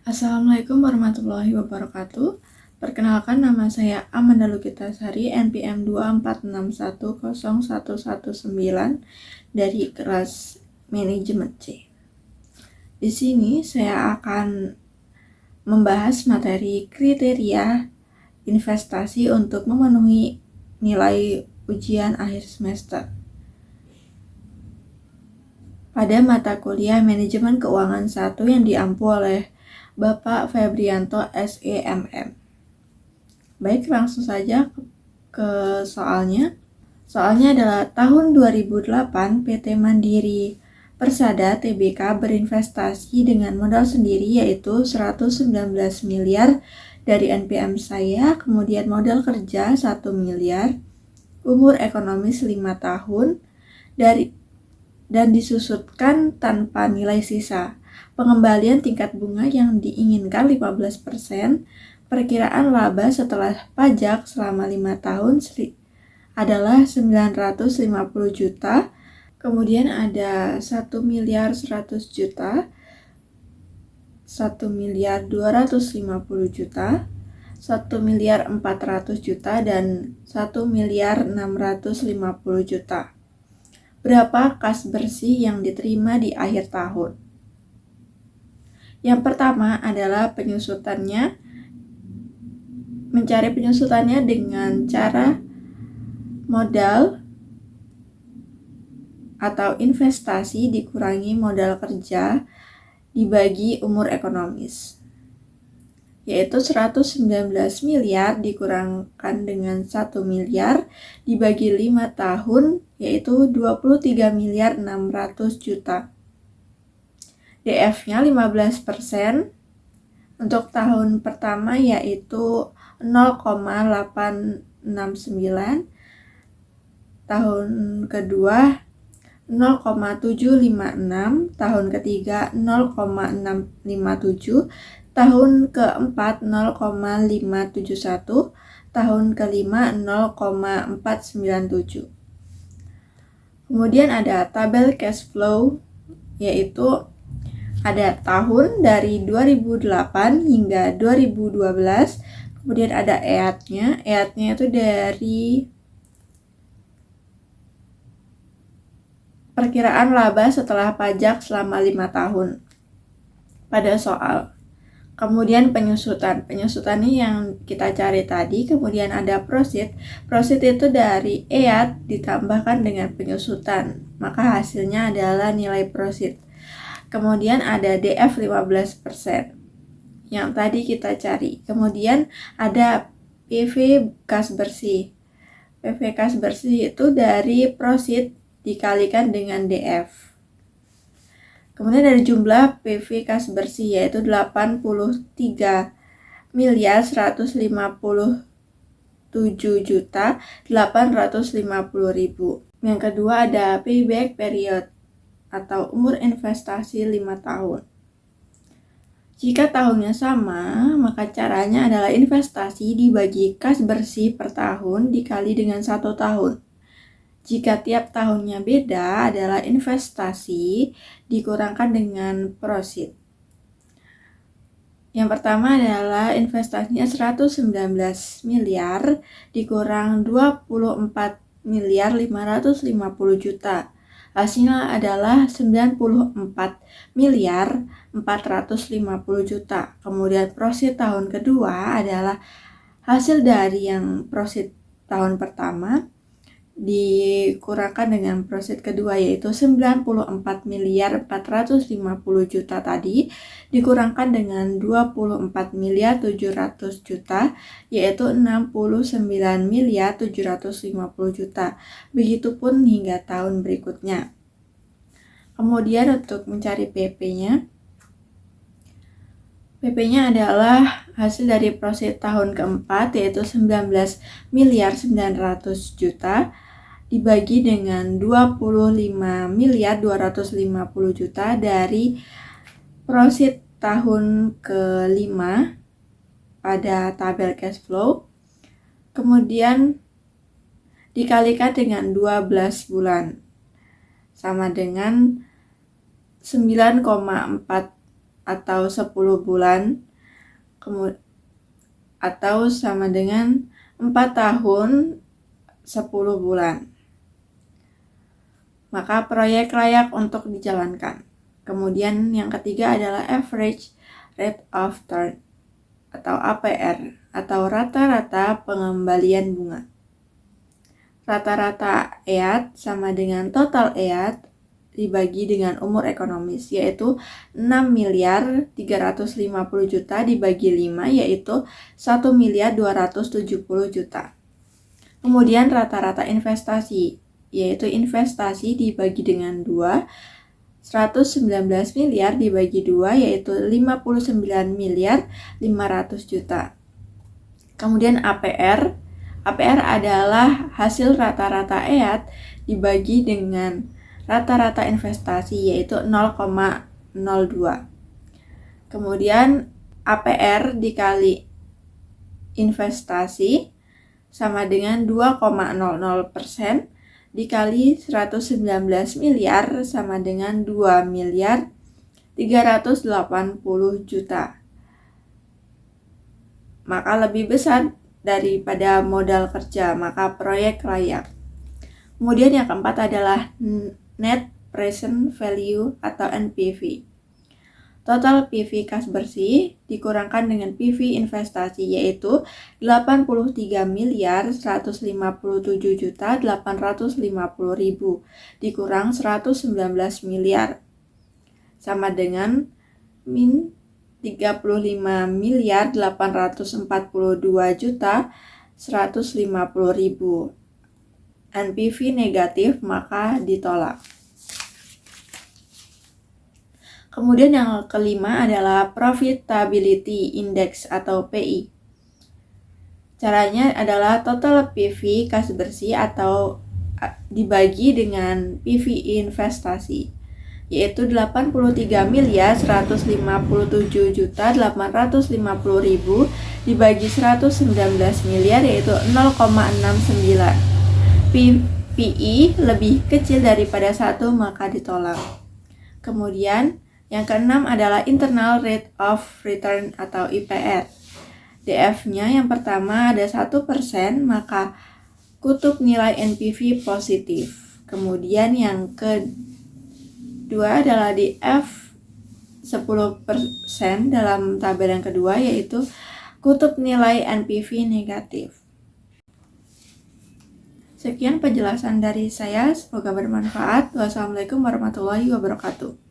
Assalamualaikum warahmatullahi wabarakatuh. Perkenalkan, nama saya Amanda Lukitasari, NPM 24610119 dari kelas manajemen C. Di sini saya akan membahas materi kriteria investasi untuk memenuhi nilai ujian akhir semester. Pada mata kuliah Manajemen Keuangan 1 yang diampu oleh Bapak Febrianto SEMM. Baik, langsung saja ke soalnya. Soalnya adalah tahun 2008 PT Mandiri Persada Tbk berinvestasi dengan modal sendiri yaitu 119 miliar dari NPM saya, kemudian modal kerja 1 miliar, umur ekonomis 5 tahun, dan disusutkan tanpa nilai sisa. Pengembalian tingkat bunga yang diinginkan 15%, perkiraan laba setelah pajak selama 5 tahun adalah 950 juta, kemudian ada 1 miliar 100 juta, 1 miliar 250 juta, 1 miliar 400 juta, dan 1 miliar 650 juta. Berapa kas bersih yang diterima di akhir tahun? Yang pertama adalah penyusutannya. Mencari penyusutannya dengan cara modal atau investasi dikurangi modal kerja dibagi umur ekonomis, yaitu 119 miliar dikurangkan dengan 1 miliar dibagi 5 tahun, yaitu 23 miliar 600 juta. DF-nya 15%. Untuk tahun pertama yaitu 0,869, tahun kedua 0,756, tahun ketiga 0,657, tahun keempat 0,571, tahun kelima 0,497. Kemudian ada tabel cash flow, yaitu ada tahun dari 2008 hingga 2012, kemudian ada EAT-nya. EAT-nya itu dari perkiraan laba setelah pajak selama 5 tahun pada soal. Kemudian penyusutannya yang kita cari tadi. Kemudian ada prosit itu dari EAT ditambahkan dengan penyusutan, maka hasilnya adalah nilai prosit. Kemudian ada DF 15% yang tadi kita cari. Kemudian ada PV kas bersih. PV kas bersih itu dari prosit dikalikan dengan DF. Kemudian dari jumlah PV kas bersih yaitu 83 miliar 157 juta 850 ribu. Yang kedua ada payback period atau umur investasi 5 tahun. Jika tahunnya sama, maka caranya adalah investasi dibagi kas bersih per tahun dikali dengan 1 tahun. Jika tiap tahunnya beda, adalah investasi dikurangkan dengan prosit. Yang pertama adalah investasinya 119 miliar dikurang 24 miliar 550 juta. Hasilnya adalah 94 miliar 450 juta. Kemudian prosit tahun kedua adalah hasil dari yang prosit tahun pertama dikurangkan dengan prosit kedua, yaitu 94 miliar 450 juta tadi dikurangkan dengan 24 miliar 700 juta, yaitu 69 miliar 750 juta. Begitupun hingga tahun berikutnya. Kemudian untuk mencari PP-nya adalah hasil dari prosit tahun keempat, yaitu 19 miliar 900 juta dibagi dengan 25 miliar 250 juta dari prosit tahun kelima pada tabel cash flow. Kemudian dikalikan dengan 12 bulan sama dengan 9,4 atau 10 bulan, atau sama dengan 4 tahun 10 bulan. Maka proyek layak untuk dijalankan. Kemudian yang ketiga adalah average rate of return atau APR atau rata-rata pengembalian bunga. Rata-rata EAT sama dengan total EAT dibagi dengan umur ekonomis, yaitu 6.350 juta dibagi 5, yaitu 1.270 juta. Kemudian rata-rata investasi, yaitu investasi dibagi dengan 2, 119 miliar dibagi 2, yaitu 59.500 juta. Kemudian APR adalah hasil rata-rata EAT dibagi dengan rata-rata investasi, yaitu 0,02. Kemudian APR dikali investasi sama dengan 2,00% dikali 119 miliar sama dengan 2.380 juta. Maka lebih besar daripada modal kerja, maka proyek layak. Kemudian yang keempat adalah Net Present Value atau NPV. Total PV kas bersih dikurangkan dengan PV investasi, yaitu 83.157.850.000 dikurang 119 miliar sama dengan min 35.842.150.000. NPV negatif maka ditolak. Kemudian yang kelima adalah Profitability Index atau PI. Caranya adalah total PV kas bersih atau dibagi dengan PV investasi, yaitu 83.157.850.000 dibagi 119 miliar, yaitu 0,69. PI lebih kecil daripada 1 maka ditolak. Kemudian yang keenam adalah Internal Rate of Return atau IPR. DF-nya yang pertama ada 1%, maka kutub nilai NPV positif. Kemudian yang kedua adalah DF 10% dalam tabel yang kedua, yaitu kutub nilai NPV negatif. Sekian penjelasan dari saya, semoga bermanfaat. Wassalamualaikum warahmatullahi wabarakatuh.